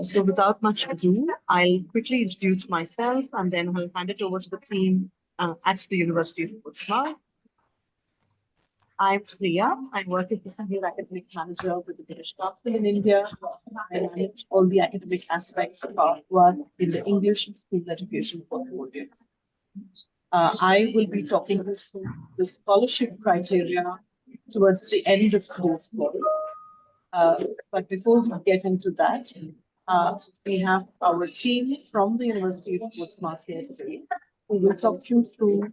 So without much ado, I'll quickly introduce myself and then I'll hand it over to the team at the University of Portsmouth. I'm Priya. I work as the Senior Academic Manager with the British Council in India. I manage all the academic aspects of our work in the English and school education portfolio. I will be talking through the scholarship criteria towards the end of today's call. But before we get into that, we have our team from the University of Portsmouth here today, who will talk you through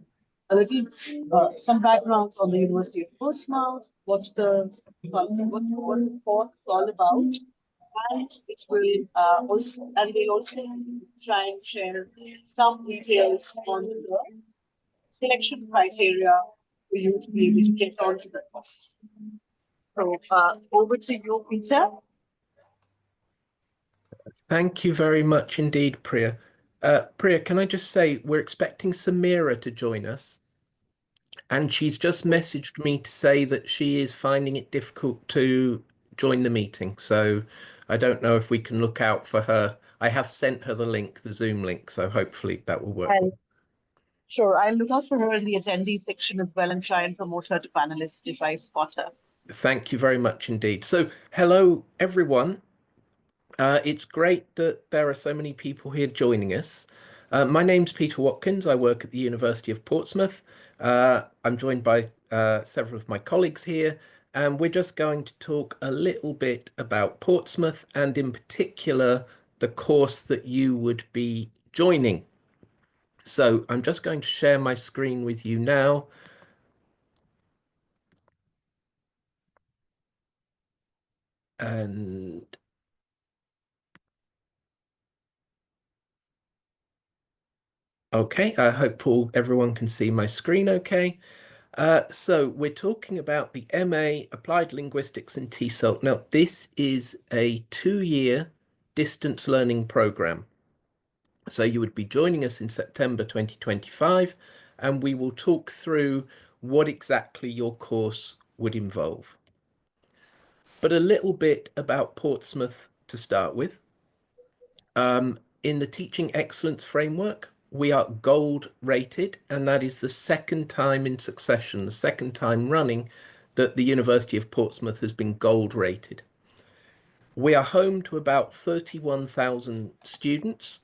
a little, some background on the University of Portsmouth, what the course is all about, and it will and they'll also try and share some details on the selection criteria for you to be able to get onto the course. So over to you, Peter. Thank you very much indeed, Priya. Priya, can I just say we're expecting Samira to join us, and she's just messaged me to say that she is finding it difficult to join the meeting. So I don't know if we can look out for her. I have sent her the link, the Zoom link, so hopefully that will work. Sure, I'll look out for her in the attendee section as well and try and promote her to panelist if I spot her. Thank you very much indeed. So hello, everyone. It's great that there are so many people here joining us. My name's Peter Watkins. I work at the University of Portsmouth. I'm joined by several of my colleagues here, and we're just going to talk a little bit about Portsmouth and in particular the course that you would be joining. So I'm just going to share my screen with you now. And okay, I hope everyone can see my screen okay. So we're talking about the MA Applied Linguistics and TESOL. Now, this is a 2-year distance learning program. So you would be joining us in September 2025, and we will talk through what exactly your course would involve. But a little bit about Portsmouth to start with. In the Teaching Excellence Framework, we are gold rated, and that is the second time in succession, the second time running that the University of Portsmouth has been gold rated. We are home to about 31,000 students.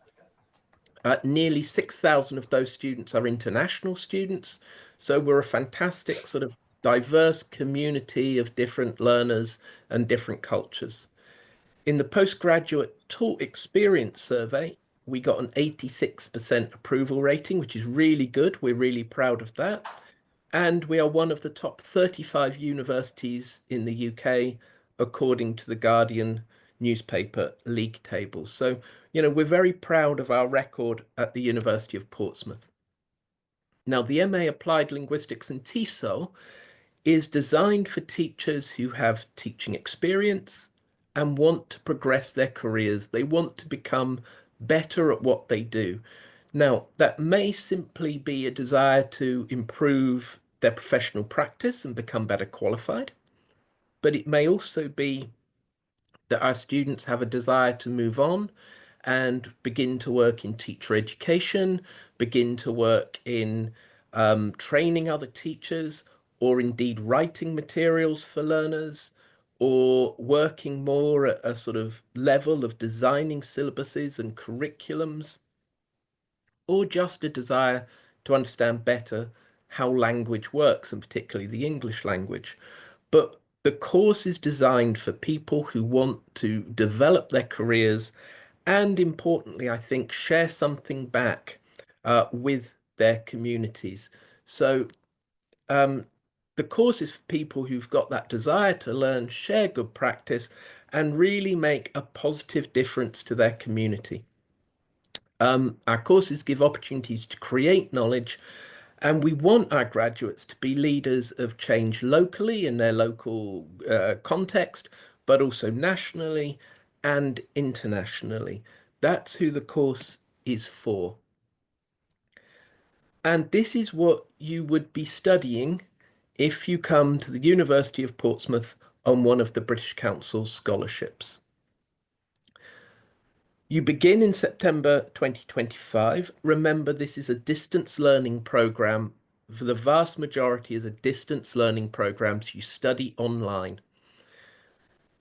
Nearly 6,000 of those students are international students. So we're a fantastic sort of diverse community of different learners and different cultures. In the postgraduate taught experience survey, we got an 86% approval rating, which is really good. We're really proud of that. And we are one of the top 35 universities in the UK, according to the Guardian newspaper league table. So, you know, we're very proud of our record at the University of Portsmouth. Now, the MA Applied Linguistics and TESOL is designed for teachers who have teaching experience and want to progress their careers. They want to become better at what they do. Now, that may simply be a desire to improve their professional practice and become better qualified, but it may also be that our students have a desire to move on and begin to work in teacher education, begin to work in training other teachers, or indeed writing materials for learners, or working more at a sort of level of designing syllabuses and curriculums, or just a desire to understand better how language works, and particularly the English language. But the course is designed for people who want to develop their careers and, importantly, I think, share something back with their communities. So the course is for people who've got that desire to learn, share good practice, and really make a positive difference to their community. Our courses give opportunities to create knowledge, and we want our graduates to be leaders of change locally in their local context, but also nationally and internationally. That's who the course is for. And this is what you would be studying if you come to the University of Portsmouth on one of the British Council's scholarships. You begin in September 2025. Remember, this is a distance learning program. For the vast majority is a distance learning program, so you study online.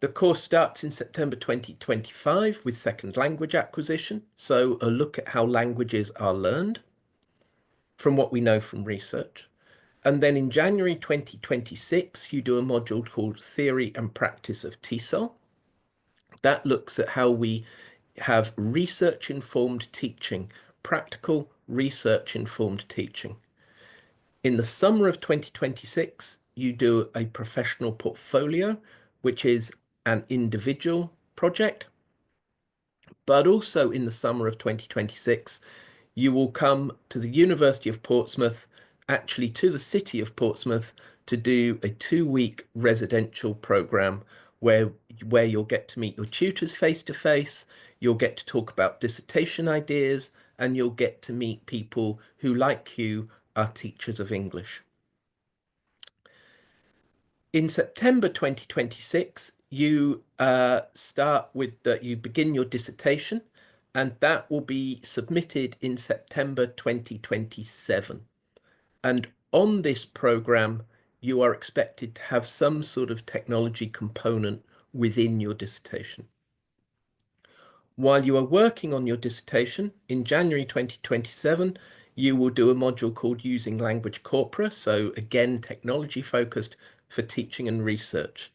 The course starts in September 2025 with second language acquisition, so a look at how languages are learned from what we know from research. And then in January 2026, you do a module called Theory and Practice of TESOL. That looks at how we have research-informed teaching, practical research-informed teaching. In the summer of 2026, you do a professional portfolio, which is an individual project. But also in the summer of 2026, you will come to the University of Portsmouth, actually to the city of Portsmouth, to do a 2-week residential program where you'll get to meet your tutors face to face, you'll get to talk about dissertation ideas, and you'll get to meet people who, like you, are teachers of English. In September 2026, you you begin your dissertation, and that will be submitted in September 2027. And on this program, you are expected to have some sort of technology component within your dissertation. While you are working on your dissertation, in January 2027, you will do a module called Using Language Corpora, so again, technology focused for teaching and research.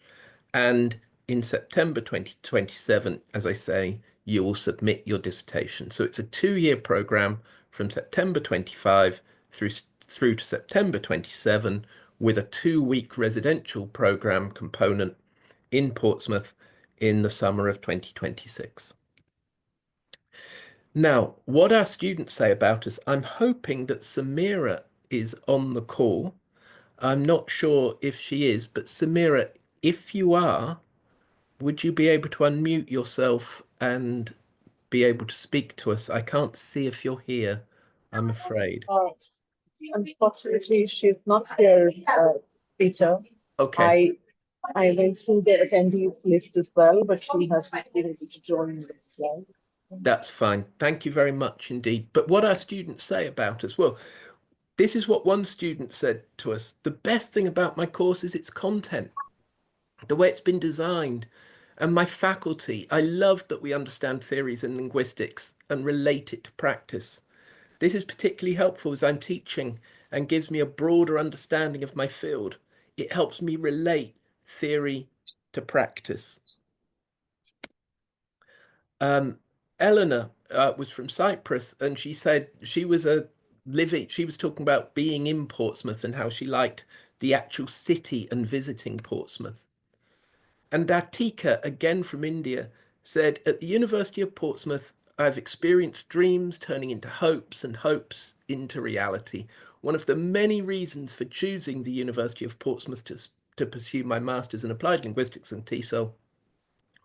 And in September 2027, as I say, you will submit your dissertation. So it's a 2-year program from September 25 through to September 27 with a 2-week residential program component in Portsmouth in the summer of 2026. Now, what our students say about us, I'm hoping that Samira is on the call. I'm not sure if she is, but Samira, if you are, would you be able to unmute yourself and be able to speak to us? I can't see if you're here, I'm afraid. Unfortunately, she's not here, Peter. Okay, I I went through the attendees list as well, but she has not been able to join this slide. that's fine. Thank you very much indeed. But what our students say about us, well, this is what one student said to us. The best thing about my course is its content, the way it's been designed, and my faculty. I love that we understand theories in linguistics and relate it to practice. This is particularly helpful as I'm teaching and gives me a broader understanding of my field. It helps me relate theory to practice. Eleanor was from Cyprus, and she said she was talking about being in Portsmouth and how she liked the actual city and visiting Portsmouth. And Atika, again from India, said, at the University of Portsmouth, I've experienced dreams turning into hopes and hopes into reality. One of the many reasons for choosing the University of Portsmouth to pursue my master's in applied linguistics and TESOL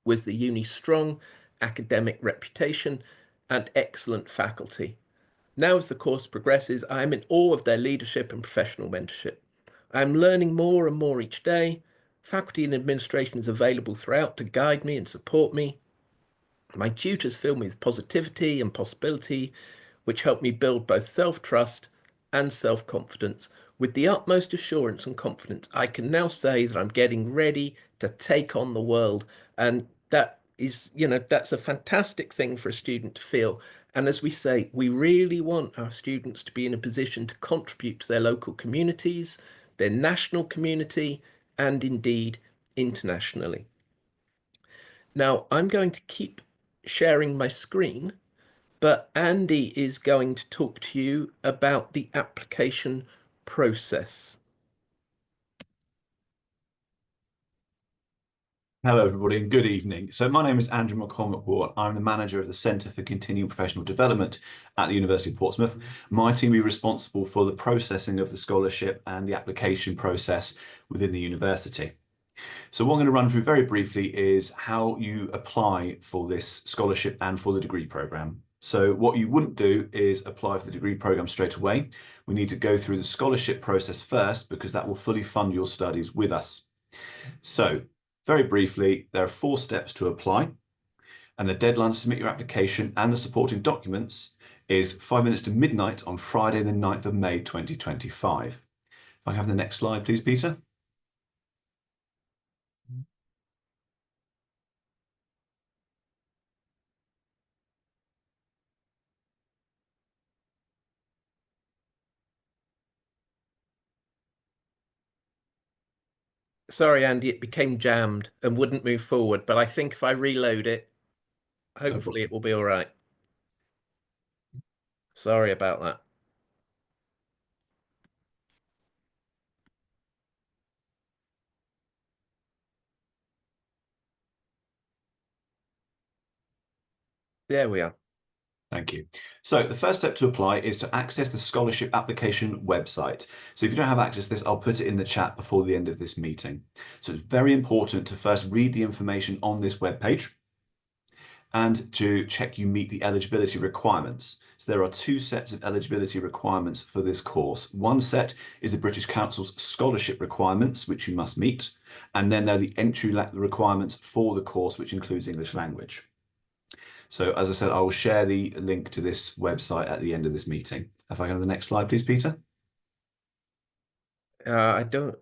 was the uni's strong academic reputation and excellent faculty. Now, as the course progresses, I am in awe of their leadership and professional mentorship. I am learning more and more each day. Faculty and administration is available throughout to guide me and support me. My tutors fill me with positivity and possibility, which help me build both self-trust and self-confidence. With the utmost assurance and confidence, I can now say that I'm getting ready to take on the world. And that is, that's a fantastic thing for a student to feel. And as we say, we really want our students to be in a position to contribute to their local communities, their national community, and indeed internationally. Now, I'm going to keep sharing my screen, but Andy is going to talk to you about the application process. Hello, everybody, and good evening. So my name is Andrew McCormick-Ward. I'm the manager of the Centre for Continuing Professional Development at the University of Portsmouth. My team will be responsible for the processing of the scholarship and the application process within the university. So what I'm going to run through very briefly is how you apply for this scholarship and for the degree programme. So what you wouldn't do is apply for the degree programme straight away. We need to go through the scholarship process first because that will fully fund your studies with us. So very briefly, there are 4 steps to apply. And the deadline to submit your application and the supporting documents is 5 minutes to midnight on Friday, the 9th of May, 2025. If I have the next slide, please, Peter. Sorry, Andy, it became jammed and wouldn't move forward, but I think if I reload it, hopefully it will be all right. Sorry about that. There we are. Thank you. So the first step to apply is to access the scholarship application website. So if you don't have access to this, I'll put it in the chat before the end of this meeting. So it's very important to first read the information on this webpage and to check you meet the eligibility requirements. So there are two sets of eligibility requirements for this course. One set is the British Council's scholarship requirements, which you must meet. And then there are the entry requirements for the course, which includes English language. So as I said, I will share the link to this website at the end of this meeting. If I go to the next slide, please, Peter. I don't.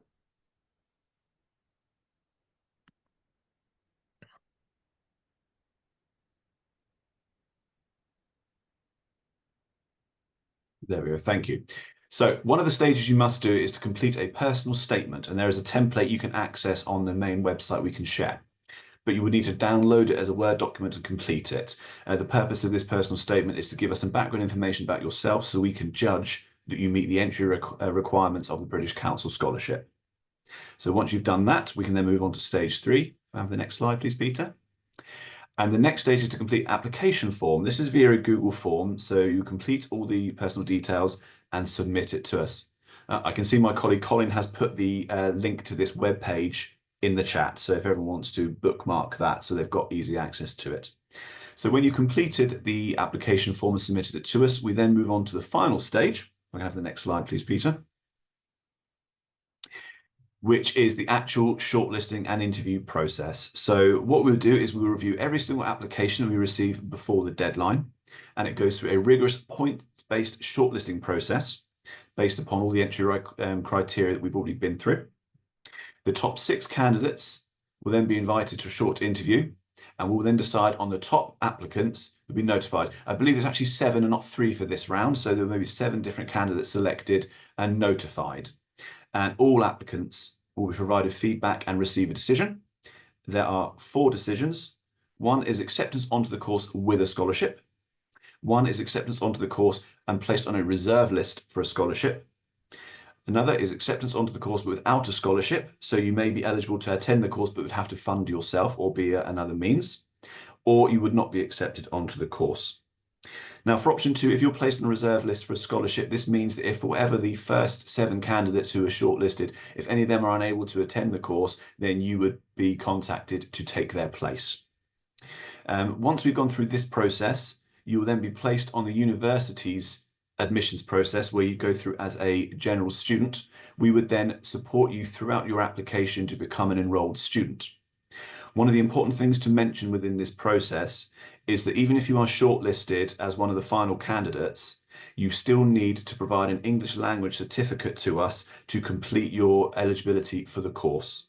There we go. Thank you. So one of the stages you must do is to complete a personal statement, and there is a template you can access on the main website we can share. But you would need to download it as a Word document and complete it. The purpose of this personal statement is to give us some background information about yourself so we can judge that you meet the entry requirements of the British Council Scholarship. So once you've done that, we can then move on to stage 3. Have the next slide, please, Peter. And the next stage is to complete application form. This is via a Google form, so you complete all the personal details and submit it to us. I can see my colleague Colin has put the link to this web page in the chat, so if everyone wants to bookmark that so they've got easy access to it. So when you completed the application form and submitted it to us, we then move on to the final stage. I can have the next slide, please, Peter, which is the actual shortlisting and interview process. So what we'll do is we'll review every single application we receive before the deadline, and it goes through a rigorous point-based shortlisting process based upon all the entry criteria that we've already been through. The top 6 candidates will then be invited to a short interview, and we'll then decide on the top applicants who'll be notified. I believe there's actually 7 and not 3 for this round, so there may be 7 different candidates selected and notified. And all applicants will be provided feedback and receive a decision. There are 4 decisions. One is acceptance onto the course with a scholarship. One is acceptance onto the course and placed on a reserve list for a scholarship. Another is acceptance onto the course without a scholarship. So you may be eligible to attend the course, but would have to fund yourself or be another means, or you would not be accepted onto the course. Now, for option 2, if you're placed on a reserve list for a scholarship, this means that if for whatever the first 7 candidates who are shortlisted, if any of them are unable to attend the course, then you would be contacted to take their place. Once we've gone through this process, you will then be placed on the university's admissions process where you go through as a general student. We would then support you throughout your application to become an enrolled student. One of the important things to mention within this process is that even if you are shortlisted as one of the final candidates, you still need to provide an English language certificate to us to complete your eligibility for the course.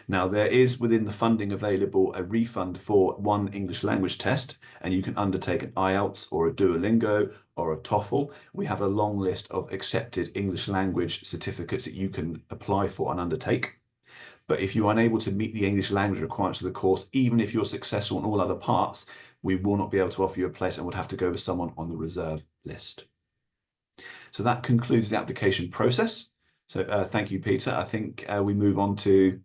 Now, there is within the funding available a refund for one English language test, and you can undertake an IELTS or a Duolingo or a TOEFL. We have a long list of accepted English language certificates that you can apply for and undertake. But if you're unable to meet the English language requirements of the course, even if you're successful in all other parts, we will not be able to offer you a place and would have to go with someone on the reserve list. So that concludes the application process. So thank you, Peter. I think we move on to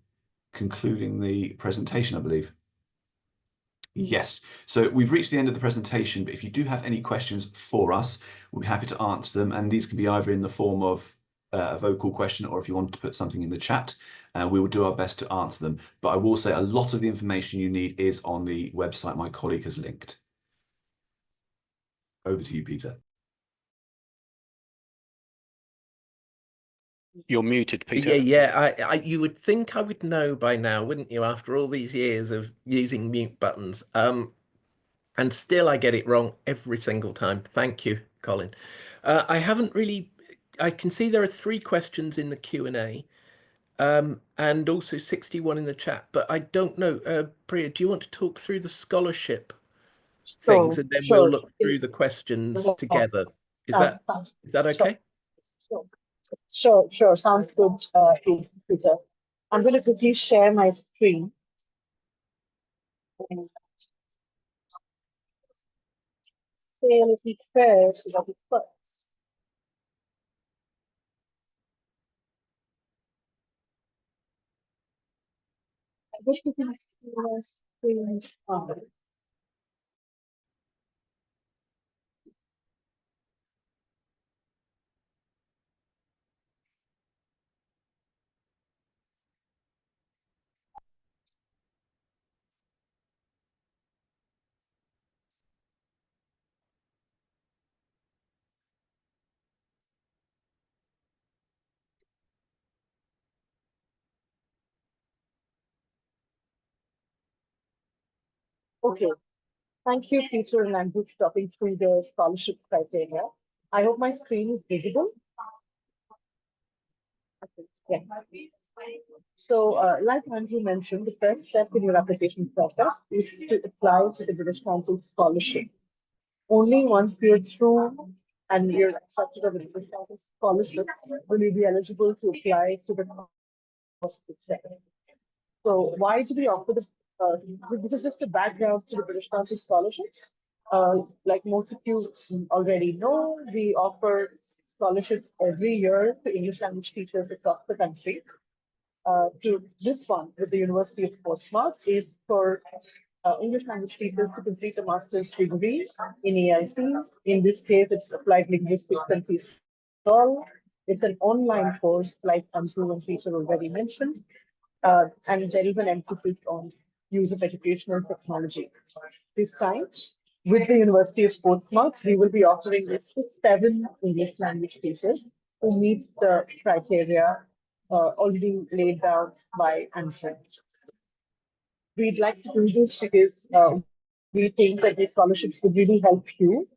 concluding the presentation, I believe. Yes, so we've reached the end of the presentation, but if you do have any questions for us, we'll be happy to answer them. And these can be either in the form of a vocal question, or if you want to put something in the chat, we will do our best to answer them. But I will say a lot of the information you need is on the website my colleague has linked. Over to you, Peter. You're muted, Peter. Yeah. You would think I would know by now, wouldn't you, after all these years of using mute buttons? And still I get it wrong every single time. Thank you, Colin. I haven't really, I can see there are 3 questions in the Q&A, and also 61 in the chat, but I don't know. Priya, do you want to talk through the scholarship things So, and then we'll sure. look through the questions Yeah, together? Is sounds, that sounds, is that sure. okay? Sure. Sounds good, Peter. I'm going to quickly share my screen. And say a little prayer so that it works. I hope you can see my screen on. Okay. Thank you, Peter and Andrew, for talking through the scholarship criteria. I hope my screen is visible. Okay. Yeah. So, like Andrew mentioned, the first step in your application process is to apply to the British Council scholarship. Only once you're through and you're accepted on the British Council scholarship will you be eligible to apply to the course itself. So, why do we offer this? This is just a background to the British Council scholarships. Like most of you already know, we offer scholarships every year to English language teachers across the country. To this one with the University of Portsmouth is for English language teachers to complete a master's degree in ELT. In this case, it's applied linguistics and TESOL. It's an online course, like Andrew and Peter already mentioned, and there is an emphasis on use of educational technology. This time, with the University of Portsmouth, we will be offering this to 7 English language teachers who meet the criteria already laid down by Andrew. We'd like to do this because we think that these scholarships would really help you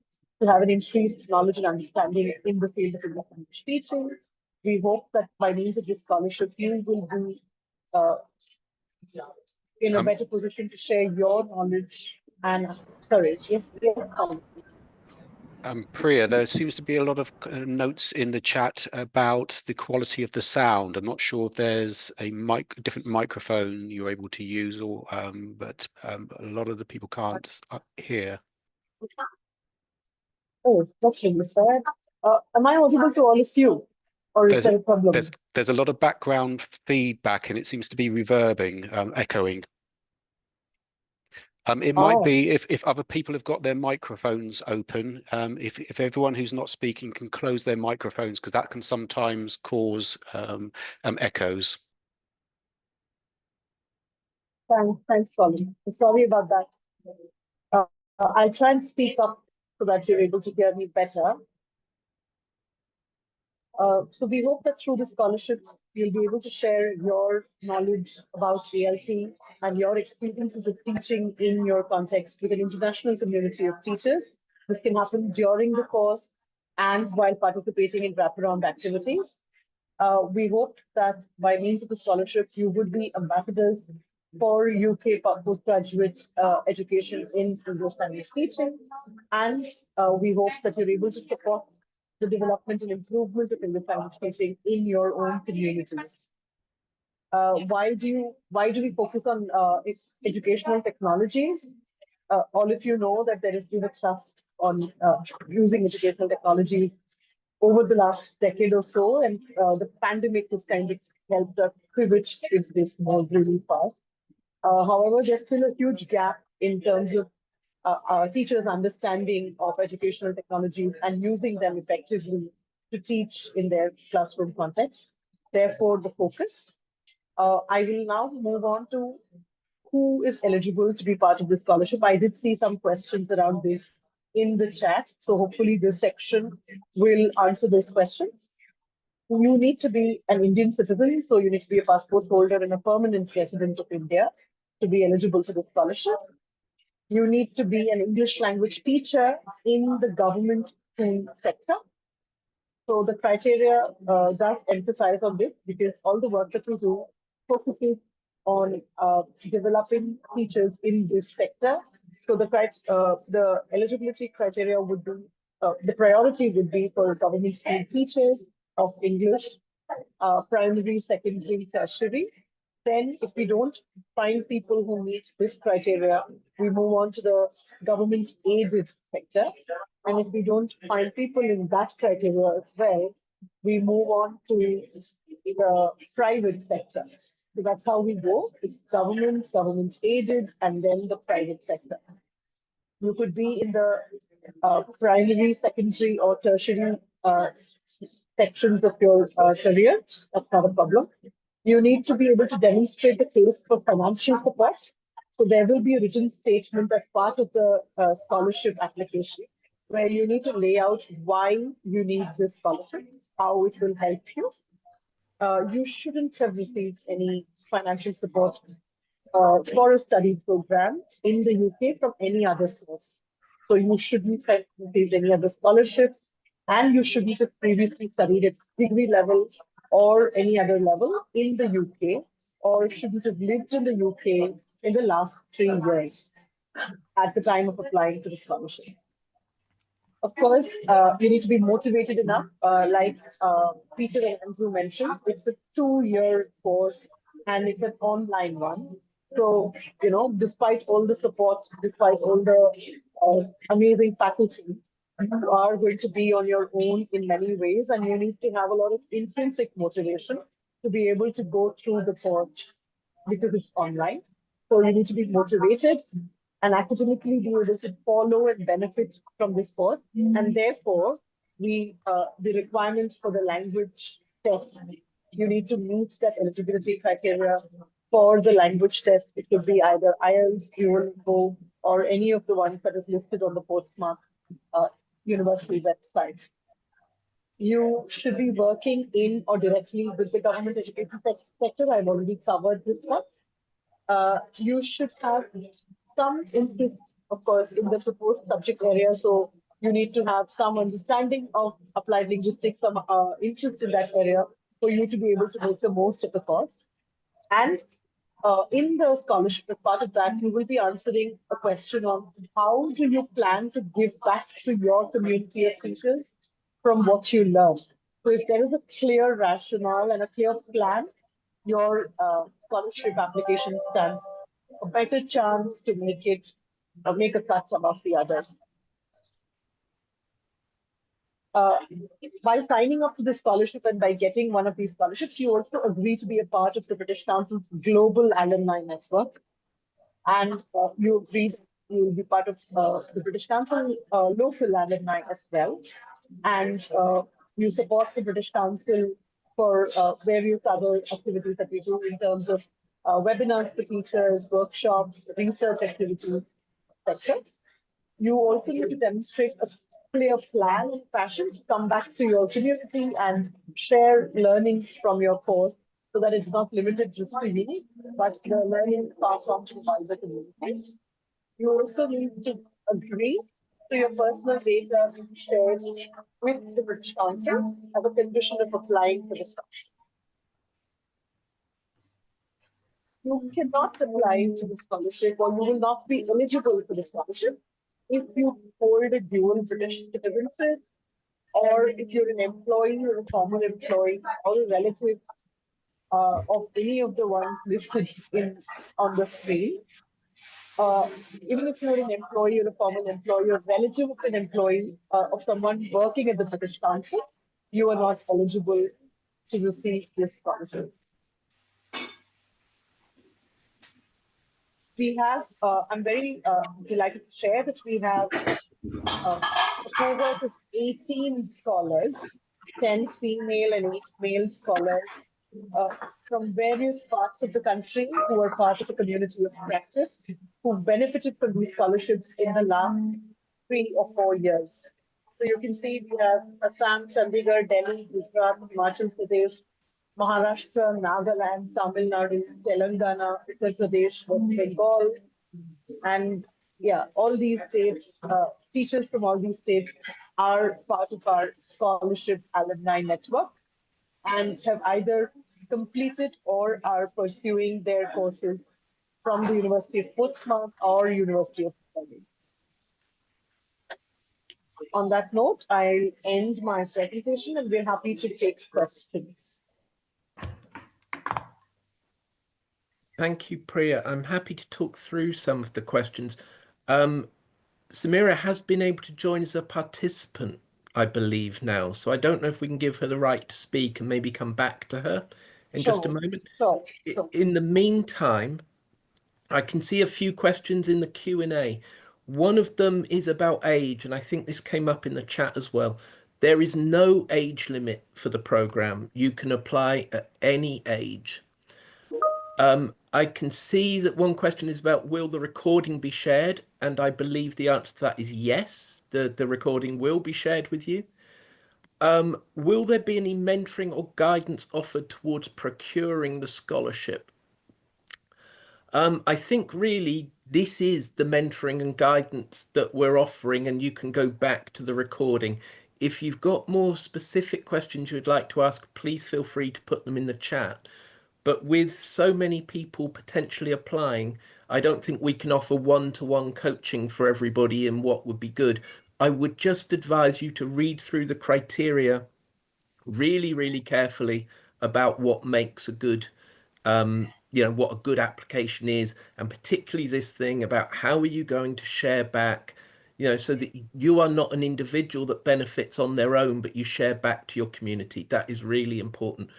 to have an increased knowledge and understanding in the field of English language teaching. We hope that by means of this scholarship, you will be uh, in a better position to share your knowledge and, sorry, yes. Priya, there seems to be a lot of notes in the chat about the quality of the sound. I'm not sure if there's a different microphone you're able to use, or but a lot of the people can't hear. Oh, that's really sad. Am I audible to all of you, or is there a problem? There's a lot of background feedback, and it seems to be reverbing, echoing. It might be if other people have got their microphones open, if everyone who's not speaking can close their microphones, because that can sometimes cause echoes. Thanks, Colin. Sorry about that. I'll try and speak up so that you're able to hear me better. So we hope that through the scholarships, you'll be able to share your knowledge about ELT and your experiences of teaching in your context with an international community of teachers. This can happen during the course and while participating in wraparound activities. We hope that by means of the scholarship, you would be ambassadors for UK postgraduate education in English language teaching. And we hope that you're able to support the development and improvement of English language teaching in your own communities. Why do we focus on educational technologies? All of you know that there has been a thrust on using educational technologies over the last decade or so, and the pandemic has kind of helped us pivot this mode really fast. However, there's still a huge gap in terms of teachers' understanding of educational technologies and using them effectively to teach in their classroom context. Therefore, the focus. I will now move on to who is eligible to be part of this scholarship. I did see some questions around this in the chat, so hopefully this section will answer those questions. You need to be an Indian citizen, so you need to be a passport holder and a permanent resident of India to be eligible for the scholarship. You need to be an English language teacher in the government school sector. So the criteria does emphasize on this because all the work that we do focuses on developing teachers in this sector. So the eligibility criteria would be, the priority would be for government school teachers of English, primary, secondary, tertiary. Then if we don't find people who meet this criteria, we move on to the government aided sector. And if we don't find people in that criteria as well, we move on to the private sector. So that's how we go. It's government aided, and then the private sector. You could be in the primary, secondary, or tertiary sections of your career. That's not a problem. You need to be able to demonstrate the case for financial support. So there will be a written statement as part of the scholarship application, where you need to lay out why you need this scholarship, how it will help you. You shouldn't have received any financial support for a study program in the UK from any other source. So you shouldn't have received any other scholarships, and you shouldn't have previously studied at degree level or any other level in the UK, or shouldn't have lived in the UK in the last 3 years at the time of applying for the scholarship. Of course, you need to be motivated enough. Like Peter and Andrew mentioned, it's a 2-year course and it's an online one. So, despite all the support, despite all the amazing faculty, you are going to be on your own in many ways, and you need to have a lot of intrinsic motivation to be able to go through the course because it's online. So you need to be motivated and academically be able to follow and benefit from this course. And therefore, the requirement for the language test, you need to meet that eligibility criteria for the language test. It could be either IELTS, Duolingo, or any of the ones that is listed on the Portsmouth University website. You should be working in or directly with the government education sector. I've already covered this one. You should have some interest, of course, in the proposed subject area. So you need to have some understanding of applied linguistics, some interest in that area for you to be able to make the most of the course. And in the scholarship, as part of that, you will be answering a question on how do you plan to give back to your community of teachers from what you learn. So if there is a clear rationale and a clear plan, your scholarship application stands a better chance to make a cut above the others. By signing up to the scholarship and by getting one of these scholarships, you also agree to be a part of the British Council's global alumni network. And you agree you will be part of the British Council local alumni as well. And you support the British Council for various other activities that we do in terms of webinars for teachers, workshops, research activities, etc. You also need to demonstrate a clear plan and passion to come back to your community and share learnings from your course so that it's not limited just to you, but the learning passed on to the wider community. You also need to agree to your personal data being shared with the British Council as a condition of applying for the scholarship. You cannot apply to the scholarship, or you will not be eligible for the scholarship if you hold a dual British citizenship, or if you're an employee or a former employee or a relative of any of the ones listed on the screen. Even if you're an employee or a former employee or relative of an employee of someone working at the British Council, you are not eligible to receive this scholarship. We have, I'm very delighted to share that we have a cohort of 18 scholars, 10 female and 8 male scholars from various parts of the country who are part of a community of practice, who benefited from these scholarships in the last 3 or 4 years. So you can see we have Assam, Chandigarh, Delhi, Gujarat, Himachal Pradesh, Maharashtra, Nagaland, Tamil Nadu, Telangana, Uttar Pradesh, West Bengal, and yeah, all these states, teachers from all these states are part of our scholarship alumni network and have either completed or are pursuing their courses from the University of Portsmouth or University of Portsmouth. On that note, I'll end my presentation and we're happy to take questions. Thank you, Priya. I'm happy to talk through some of the questions. Samira has been able to join as a participant, I believe now. So I don't know if we can give her the right to speak and maybe come back to her in just a moment. Sure. In the meantime, I can see a few questions in the Q&A. One of them is about age, and I think this came up in the chat as well. There is no age limit for the program. You can apply at any age. I can see that one question is about, will the recording be shared? And I believe the answer to that is yes, the recording will be shared with you. Will there be any mentoring or guidance offered towards procuring the scholarship? I think really this is the mentoring and guidance that we're offering, and you can go back to the recording. If you've got more specific questions you'd like to ask, please feel free to put them in the chat. But with so many people potentially applying, I don't think we can offer one-to-one coaching for everybody and what would be good. I would just advise you to read through the criteria really, really carefully about what makes a good, what a good application is, and particularly this thing about how are you going to share back, so that you are not an individual that benefits on their own, but you share back to your community. That is really important.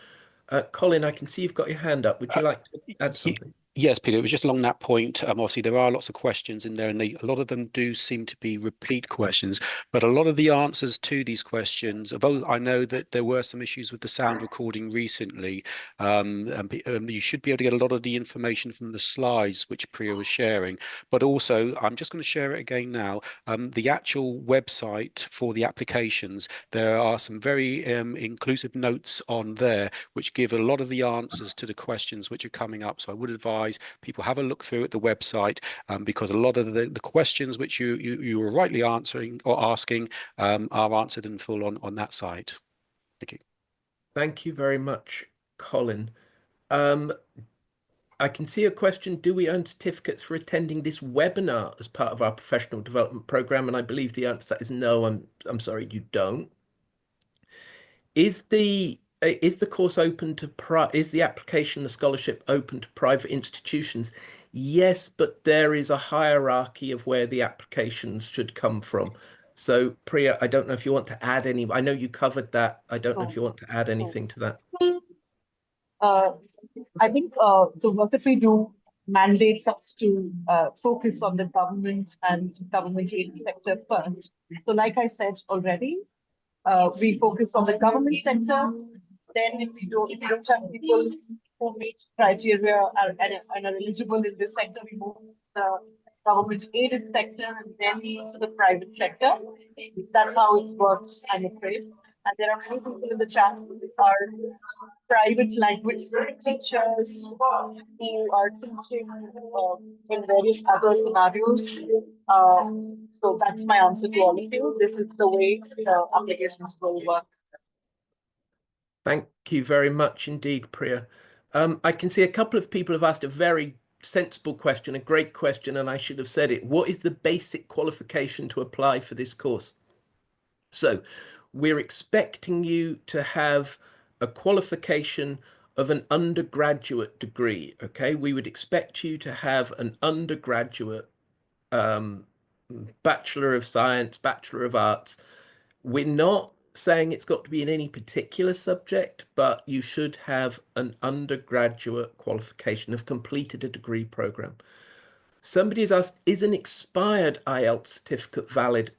Colin, I can see you've got your hand up. Would you like to add something? Yes, Peter, it was just along that point. Obviously, there are lots of questions in there, and a lot of them do seem to be repeat questions. But a lot of the answers to these questions, although I know that there were some issues with the sound recording recently, you should be able to get a lot of the information from the slides which Priya was sharing. But also, I'm just going to share it again now. The actual website for the applications, there are some very inclusive notes on there which give a lot of the answers to the questions which are coming up. So I would advise people have a look through at the website, because a lot of the questions which you were rightly answering or asking are answered in full on that site. Thank you. Thank you very much, Colin. I can see a question. Do we earn certificates for attending this webinar as part of our professional development program? And I believe the answer to that is no, I'm sorry, you don't. Is the course open to is the application, the scholarship open to private institutions? Yes, but there is a hierarchy of where the applications should come from. So Priya, I don't know if you want to add any. I know you covered that. I don't know if you want to add anything to that. I think the work that we do mandates us to focus on the government and government aid sector first. So like I said already, we focus on the government sector. Then if you don't have people who meet criteria and are eligible in this sector, we move to the government aided sector and then to the private sector. That's how it works, I'm afraid. And there are many people in the chat who are private language teachers who are teaching in various other scenarios. So that's my answer to all of you. This is the way the applications will work. Thank you very much indeed, Priya. I can see a couple of people have asked a very sensible question, a great question, and I should have said it. What is the basic qualification to apply for this course? So we're expecting you to have a qualification of an undergraduate degree, okay? We would expect you to have an undergraduate Bachelor of Science, Bachelor of Arts. We're not saying it's got to be in any particular subject, but you should have an undergraduate qualification, have completed a degree program. Somebody has asked, is an expired IELTS certificate valid?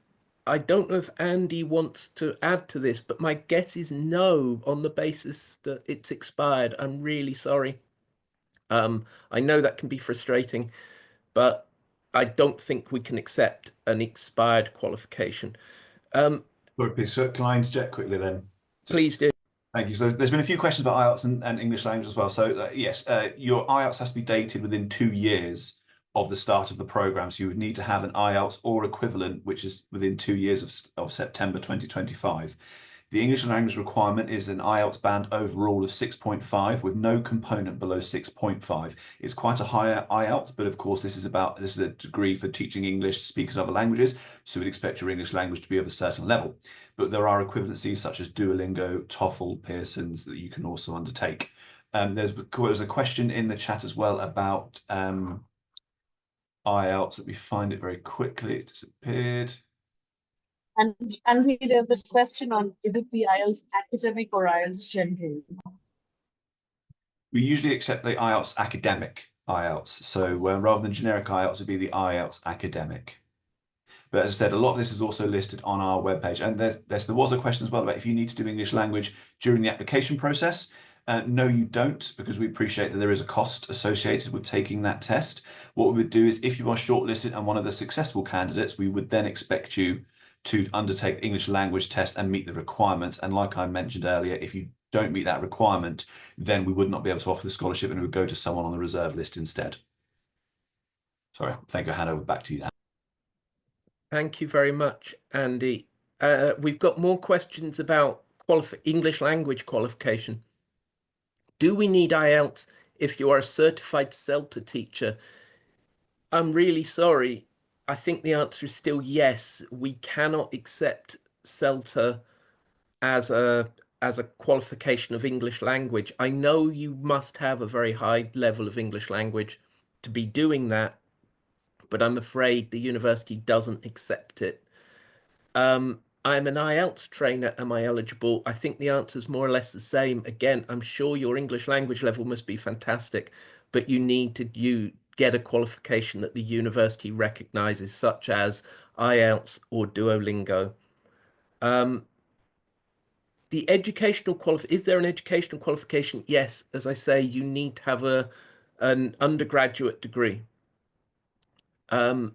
I don't know if Andy wants to add to this, but my guess is no, on the basis that it's expired. I'm really sorry. I know that can be frustrating, but I don't think we can accept an expired qualification. So can I interject quickly then? Please do. Thank you. So there's been a few questions about IELTS and English language as well. So yes, your IELTS has to be dated within 2 years of the start of the program. So you would need to have an IELTS or equivalent, which is within 2 years of September 2025. The English language requirement is an IELTS band overall of 6.5 with no component below 6.5. It's quite a higher IELTS, but of course this is a degree for teaching English to speakers of other languages, so we'd expect your English language to be of a certain level. But there are equivalencies such as Duolingo, TOEFL, Pearson's that you can also undertake. There's a question in the chat as well about IELTS. Let me find it very quickly. It disappeared. And there's a question on, is it the IELTS academic or IELTS general? We usually accept the IELTS academic IELTS. So rather than generic IELTS, it would be the IELTS academic. But as I said, a lot of this is also listed on our webpage. And there was a question as well about if you need to do English language during the application process. No, you don't, because we appreciate that there is a cost associated with taking that test. What we would do is if you are shortlisted and one of the successful candidates, we would then expect you to undertake the English language test and meet the requirements. And like I mentioned earlier, if you don't meet that requirement, then we would not be able to offer the scholarship and it would go to someone on the reserve list instead. Sorry, thank you. I'll hand over back to you now. Thank you very much, Andy. We've got more questions about English language qualification. Do we need IELTS if you are a certified CELTA teacher? I'm really sorry. I think the answer is still yes. We cannot accept CELTA as a qualification of English language. I know you must have a very high level of English language to be doing that, but I'm afraid the university doesn't accept it. I'm an IELTS trainer. Am I eligible? I think the answer is more or less the same. Again, I'm sure your English language level must be fantastic, but you need to get a qualification that the university recognizes, such as IELTS or Duolingo. The educational is there an educational qualification? Yes, as I say, you need to have an undergraduate degree. I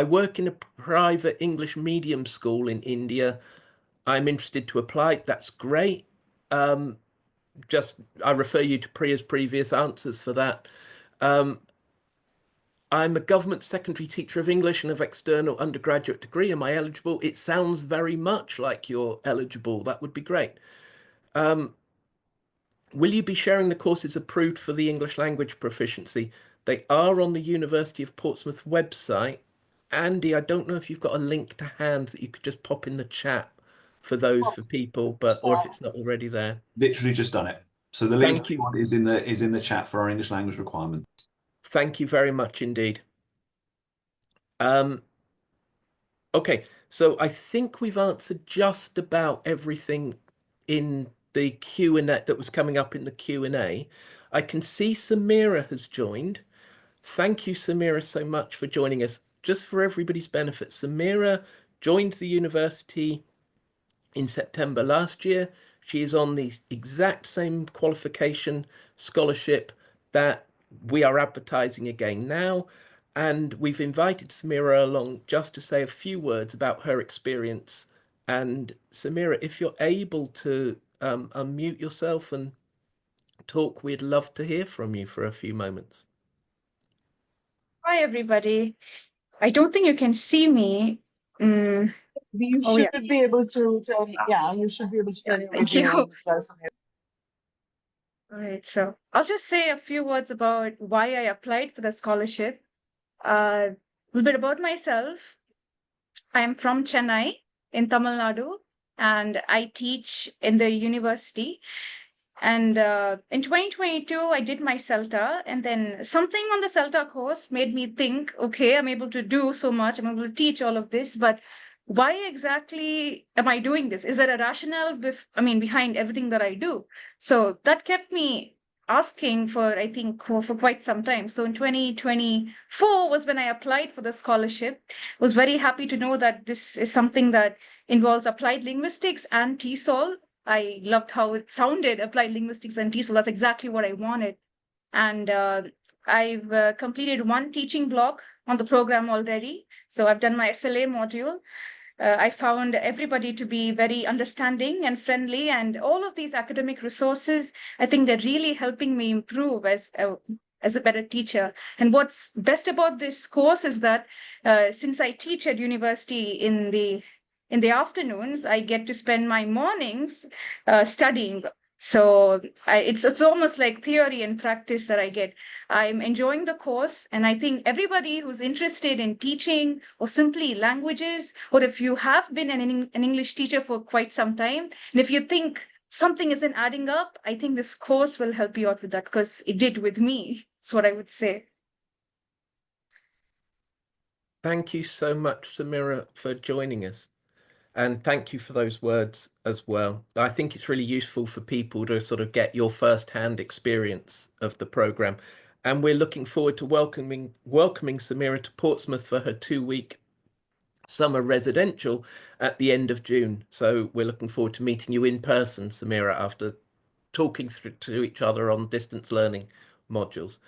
work in a private English medium school in India. I'm interested to apply. That's great. I refer you to Priya's previous answers for that. I'm a government secondary teacher of English and have external undergraduate degree. Am I eligible? It sounds very much like you're eligible. That would be great. Will you be sharing the courses approved for the English language proficiency? They are on the University of Portsmouth website. Andy, I don't know if you've got a link to hand that you could just pop in the chat for those for people, or if it's not already there. Literally just done it. So the link is in the chat for our English language requirement. Thank you very much indeed. Okay, so I think we've answered just about everything in the Q&A that was coming up in the Q&A. I can see Samira has joined. Thank you, Samira, so much for joining us. Just for everybody's benefit, Samira joined the university in September last year. She is on the exact same qualification scholarship that we are advertising again now. And we've invited Samira along just to say a few words about her experience. And Samira, if you're able to unmute yourself and talk, we'd love to hear from you for a few moments. Hi, everybody. I don't think you can see me. You should be able to turn, you should be able to turn Thank you. on as well. All right, so I'll just say a few words about why I applied for the scholarship. A little bit about myself. I'm from Chennai in Tamil Nadu, and I teach in the university. And in 2022, I did my CELTA, and then something on the CELTA course made me think, okay, I'm able to do so much, I'm able to teach all of this, but why exactly am I doing this? Is there a rationale behind everything that I do? So that kept me asking for, I think, for quite some time. So in 2024 was when I applied for the scholarship. Was very happy to know that this is something that involves applied linguistics and TESOL. I loved how it sounded, applied linguistics and TESOL. That's exactly what I wanted. And I've completed one teaching block on the program already. So I've done my SLA module. I found everybody to be very understanding and friendly, and all of these academic resources, I think they're really helping me improve as as a better teacher. And what's best about this course is that since I teach at university in the afternoons, I get to spend my mornings studying. So it's almost like theory and practice that I get. I'm enjoying the course, and I think everybody who's interested in teaching or simply languages, or if you have been an English teacher for quite some time, and if you think something isn't adding up, I think this course will help you out with that, because it did with me. That's what I would say. Thank you so much, Samira, for joining us. And thank you for those words as well. I think it's really useful for people to sort of get your first-hand experience of the program. And we're looking forward to welcoming Samira to Portsmouth for her 2-week summer residential at the end of June. So we're looking forward to meeting you in person, Samira, after talking to each other on distance learning modules.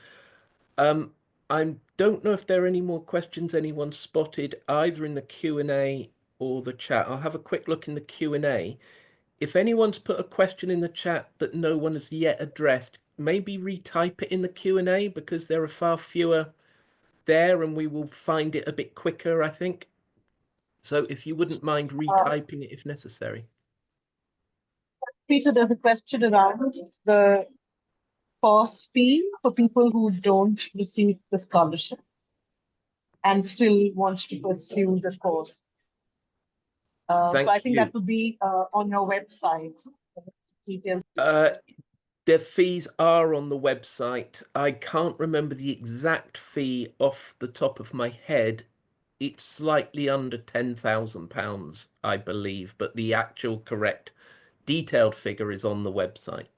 I don't know if there are any more questions anyone spotted either in the Q&A or the chat. I'll have a quick look in the Q&A. If anyone's put a question in the chat that no one has yet addressed, maybe retype it in the Q&A, because there are far fewer there and we will find it a bit quicker, I think. So if you wouldn't mind retyping it if necessary. Peter, there's a question around the course fee for people who don't receive the scholarship and still want to pursue the course. So I think that would be on your website. Details. The fees are on the website. I can't remember the exact fee off the top of my head. It's slightly under £10,000, I believe, but the actual correct detailed figure is on the website.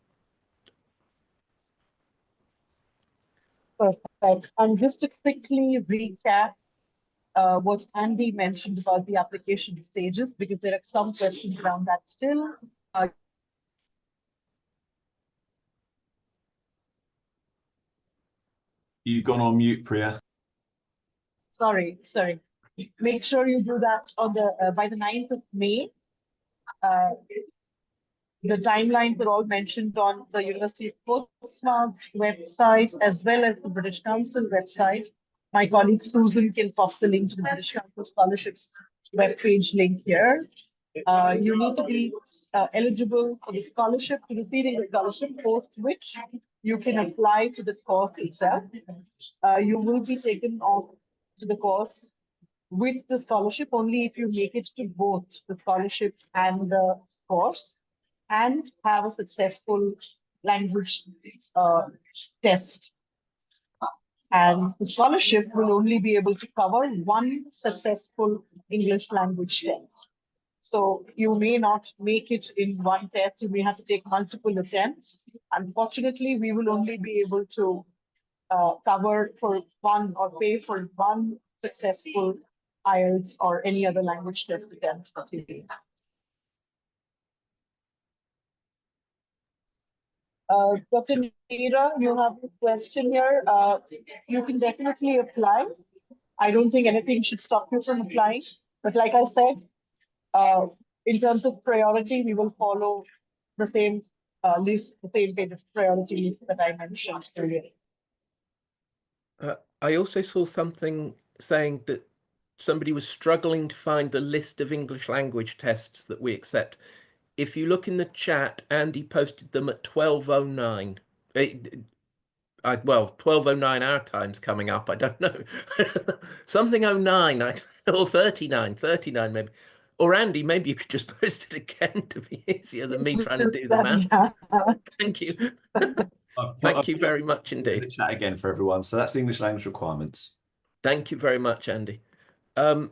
Perfect. And just to quickly recap what Andy mentioned about the application stages, because there are some questions around that still. You've gone on mute, Priya. Sorry. Make sure you do that on the by the 9th of May. The timelines are all mentioned on the University of Portsmouth website as well as the British Council website. My colleague Susan can pop the link to the British Council Scholarships webpage link here. You need to be eligible for the scholarship, to receiving the scholarship, post which you can apply to the course itself. You will be taken on to the course with the scholarship only if you make it to both the scholarship and the course, and have a successful language test. And the scholarship will only be able to cover one successful English language test. So you may not make it in one test, you may have to take multiple attempts. Unfortunately, we will only be able to cover for one or pay for one successful IELTS or any other language test attempt. Dr. Neera, you have a question here. You can definitely apply. I don't think anything should stop you from applying. But like I said, in terms of priority, we will follow the same list, the same page of priority list that I mentioned earlier. I also saw something saying that somebody was struggling to find the list of English language tests that we accept. If you look in the chat, Andy posted them at 12:09. Well, 12:09 our time's coming up. I don't know. Something 09 or 39 maybe. Or Andy, maybe you could just post it again to be easier than me trying to do the math. Thank you. Thank you very much indeed. The chat again for everyone. So that's the English language requirements. Thank you very much, Andy. I'm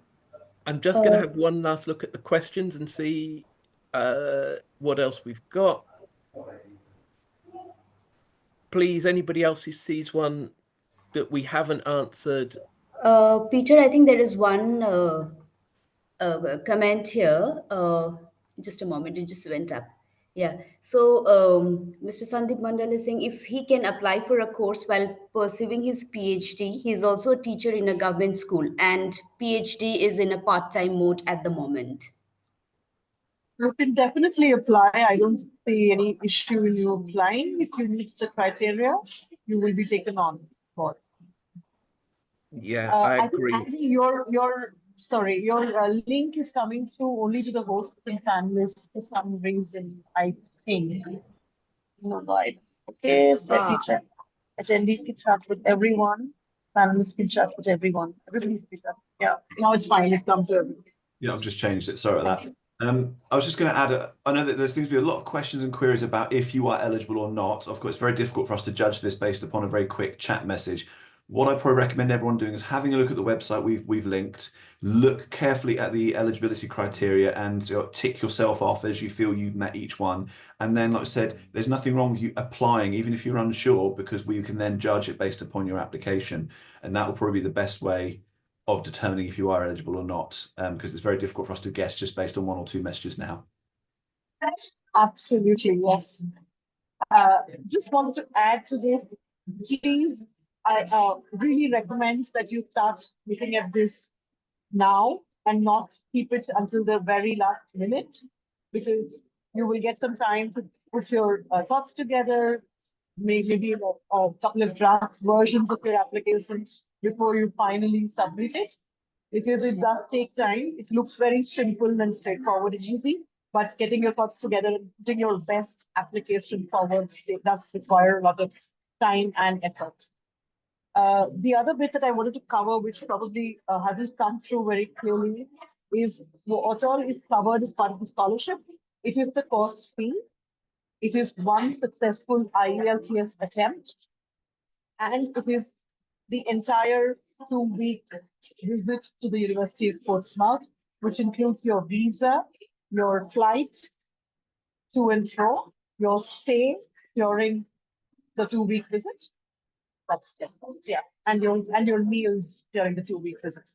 just going to have one last look at the questions and see what else we've got. Please, anybody else who sees one that we haven't answered. Peter, I think there is one comment here. Just a moment, it just went up. Yeah. So Mr. Sandeep Mandal is saying if he can apply for a course while pursuing his PhD, he's also a teacher in a government school and PhD is in a part-time mode at the moment. You can definitely apply. I don't see any issue in you applying. If you meet the criteria, you will be taken on. for. Yeah, I I think, agree. Andy, your link is coming through only to the hosts and panelists for some reason, I think. No, right. Okay, so let me check. Attendees can chat with everyone. Panelists can chat with everyone. Everybody's can chat. Yeah, now it's fine. It's come to everyone. Yeah, I've just changed it. Sorry about that. I was just going to add, I know that there seems to be a lot of questions and queries about if you are eligible or not. Of course, it's very difficult for us to judge this based upon a very quick chat message. What I probably recommend everyone doing is having a look at the website we've linked, look carefully at the eligibility criteria and tick yourself off as you feel you've met each one. And then, like I said, there's nothing wrong with you applying, even if you're unsure, because we can then judge it based upon your application. And that will probably be the best way of determining if you are eligible or not, because it's very difficult for us to guess just based on one or two messages now. Absolutely, yes. Just want to add to this, please, I really recommend that you start looking at this now and not keep it until the very last minute, because you will get some time to put your thoughts together, maybe a couple of draft versions of your application before you finally submit it, because it does take time. It looks very simple and straightforward and easy, but getting your thoughts together and putting your best application forward does require a lot of time and effort. The other bit that I wanted to cover, which probably hasn't come through very clearly, is what all is covered as part of the scholarship. It is the course fee. It is one successful IELTS attempt, and it is the entire 2-week visit to the University of Portsmouth, which includes your visa, your flight to and fro, your stay during the 2-week visit. That's yeah, and your meals during the 2-week visit.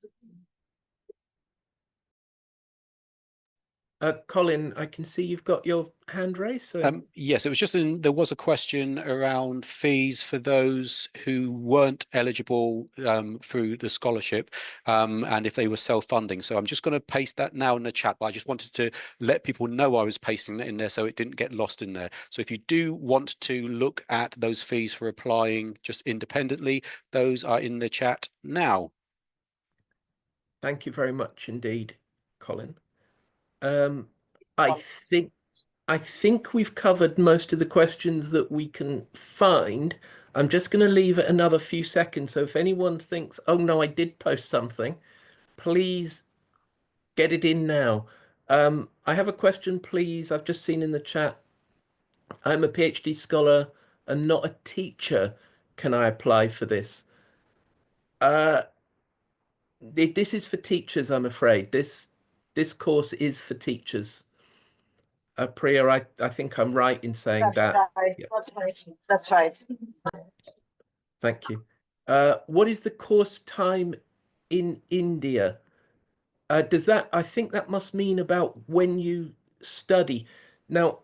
Colin, I can see you've got your hand raised. So Yes, it was just there was a question around fees for those who weren't eligible through the scholarship, and if they were self-funding. So I'm just going to paste that now in the chat, but I just wanted to let people know I was pasting that in there so it didn't get lost in there. So if you do want to look at those fees for applying just independently, those are in the chat now. thank you very much indeed, Colin. I think we've covered most of the questions that we can find. I'm just going to leave it another few seconds. So if anyone thinks, oh no, I did post something, please get it in now. I have a question, please. I've just seen in the chat. I'm a PhD scholar and not a teacher. Can I apply for this? This is for teachers, I'm afraid. This course is for teachers. Priya, I think I'm right in saying That's that. right. Yeah. That's right. That's right. Thank you. What is the course time in India? Does that, I think that must mean about when you study. Now,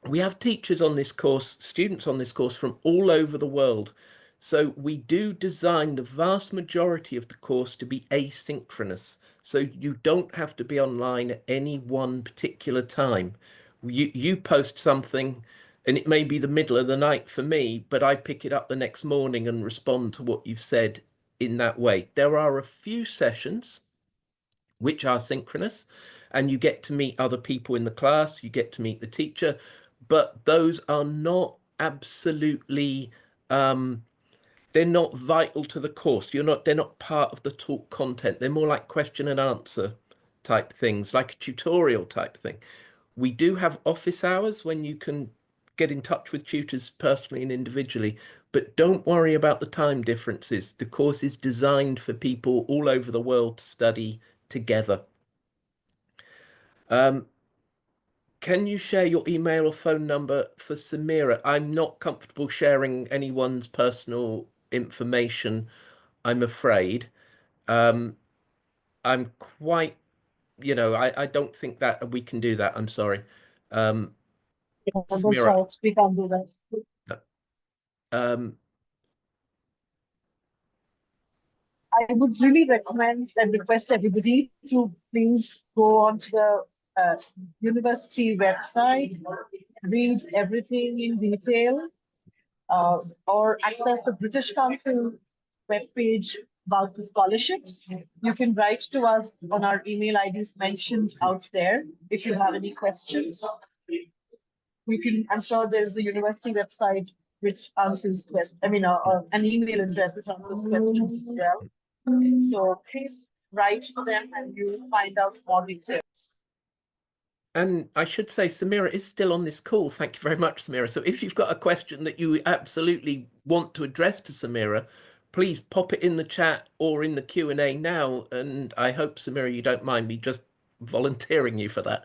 we have teachers on this course, students on this course from all over the world. So we do design the vast majority of the course to be asynchronous. So you don't have to be online at any one particular time. You post something and it may be the middle of the night for me, but I pick it up the next morning and respond to what you've said in that way. There are a few sessions which are synchronous, and you get to meet other people in the class, you get to meet the teacher, but those are not absolutely they're not vital to the course. They're not part of the talk content. They're more like question and answer type things, like a tutorial type thing. We do have office hours when you can get in touch with tutors personally and individually, but don't worry about the time differences. The course is designed for people all over the world to study together. Can you share your email or phone number for Samira? I'm not comfortable sharing anyone's personal information, I'm afraid. I'm quite, I don't think that we can do that. I'm sorry. Yeah, that's Samira, right. We can do that. I would really recommend and request everybody to please go onto the university website, read everything in detail, or access the British Council webpage about the scholarships. You can write to us on our email IDs mentioned out there if you have any questions. We can, I'm sure there's the university website which answers questions. I mean, an email address which answers questions as well. So please write to them and you'll find out more details. And I should say, Samira is still on this call. Thank you very much, Samira. So if you've got a question that you absolutely want to address to Samira, please pop it in the chat or in the Q&A now. And I hope, Samira, you don't mind me just volunteering you for that.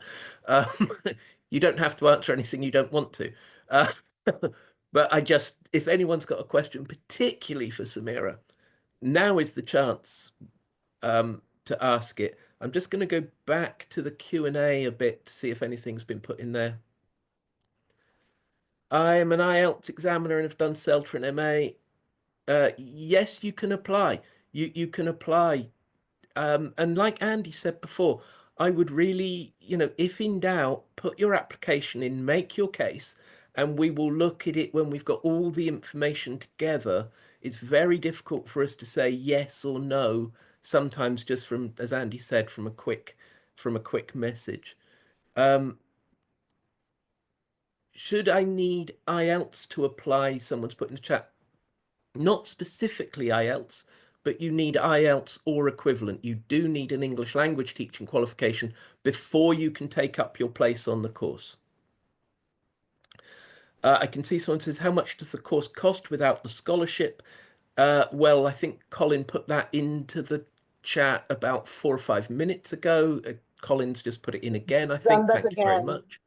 You don't have to answer anything you don't want to. But I just, if anyone's got a question, particularly for Samira, now is the chance to ask it. I'm just going to go back to the Q&A a bit to see if anything's been put in there. I am an IELTS examiner and have done CELTA and MA. Yes, you can apply. You can apply. And like Andy said before, I would really, if in doubt, put your application in, make your case, and we will look at it when we've got all the information together. It's very difficult for us to say yes or no, sometimes just from, as Andy said, from a quick message. Should I need IELTS to apply? Someone's put in the chat. Not specifically IELTS, but you need IELTS or equivalent. You do need an English language teaching qualification before you can take up your place on the course. I can see someone says, how much does the course cost without the scholarship? Well, I think Colin put that into the chat about 4 or 5 minutes ago. Colin's just put it in again, I think. Thank you very much.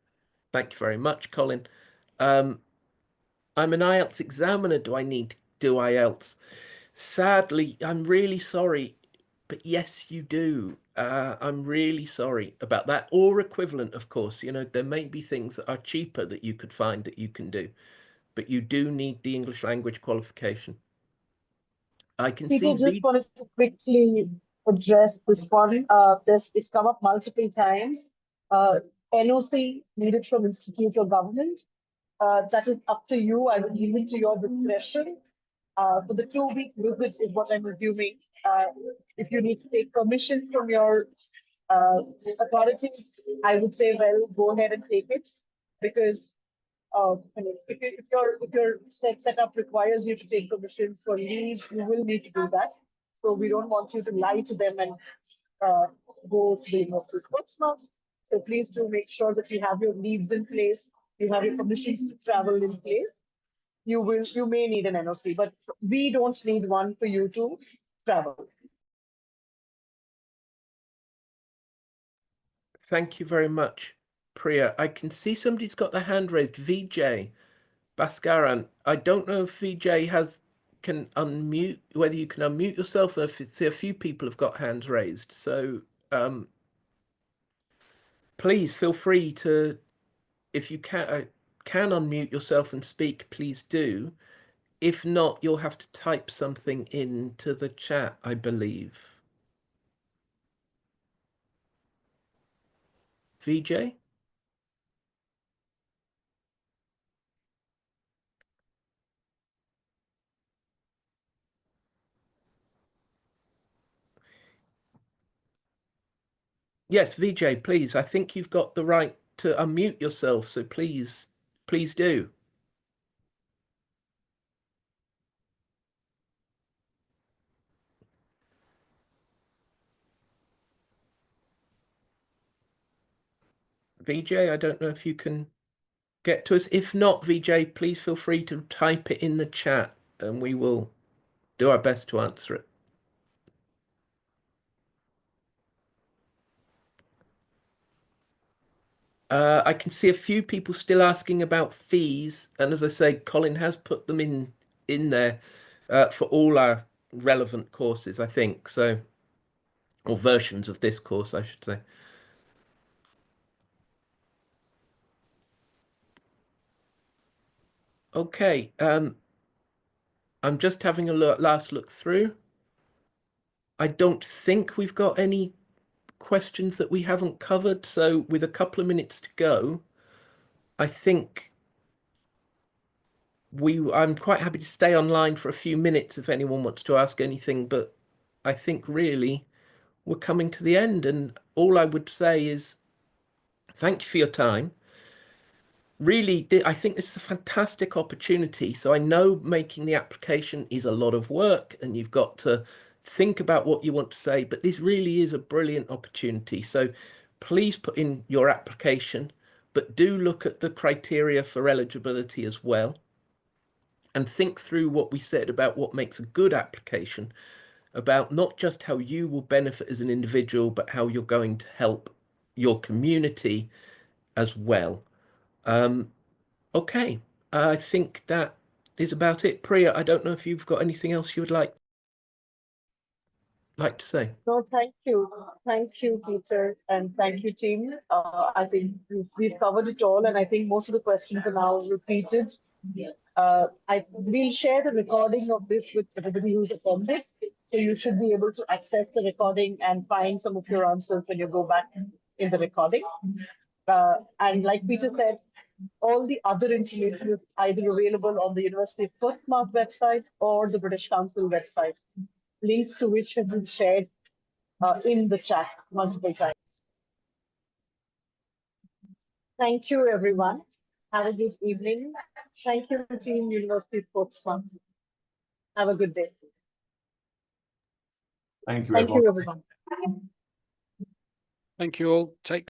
Thank you very much, Colin. I'm an IELTS examiner. Do I need to do IELTS? Sadly, I'm really sorry, but yes, you do. I'm really sorry about that, or equivalent, of course. There may be things that are cheaper that you could find that you can do, but you do need the English language qualification. I can People see just wanted to quickly address this one. It's come up multiple times. NOC needed from institute or government. That is up to you. I will leave it to your discretion. For the 2-week visit is what I'm assuming. If you need to take permission from your authorities, I would say, well, go ahead and take it, because if your setup requires you to take permission for leave, you will need to do that. So we don't want you to lie to them and go to the University of Portsmouth. So please do make sure that you have your leaves in place, you have your permissions to travel in place. You may need an NOC, but we don't need one for you to travel. Thank you very much, Priya. I can see somebody's got their hand raised. VJ Baskaran. I don't know if VJ can unmute, whether you can unmute yourself, or if a few people have got hands raised. So please feel free to, if you can unmute yourself and speak, please do. If not, you'll have to type something into the chat, I believe. VJ? Yes, VJ, please. I think you've got the right to unmute yourself, so please do. VJ, I don't know if you can get to us. If not, VJ, please feel free to type it in the chat and we will do our best to answer it. I can see a few people still asking about fees, and as I say, Colin has put them in there for all our relevant courses, I think, so, or versions of this course, I should say. Okay, I'm just having a last look through. I don't think we've got any questions that we haven't covered, so with a couple of minutes to go, I think I'm quite happy to stay online for a few minutes if anyone wants to ask anything, but I think really we're coming to the end, and all I would say is thank you for your time. Really, I think this is a fantastic opportunity. So I know making the application is a lot of work and you've got to think about what you want to say, but this really is a brilliant opportunity. So please put in your application, but do look at the criteria for eligibility as well. And think through what we said about what makes a good application, about not just how you will benefit as an individual, but how you're going to help your community as well. Okay, I think that is about it. Priya, I don't know if you've got anything else you would like to say. No, thank you. Thank you, Peter, and thank you, team. I think we've covered it all, and I think most of the questions are now repeated. We'll share the recording of this with everybody who's attended, so you should be able to access the recording and find some of your answers when you go back in the recording. And like Peter said, all the other information is either available on the University of Portsmouth website or the British Council website, links to which have been shared in the chat multiple times. Thank you, everyone. Have a good evening. Thank you, team University of Portsmouth. Have a good day. Thank you, Thank everyone. you, everyone. Thank you all. Take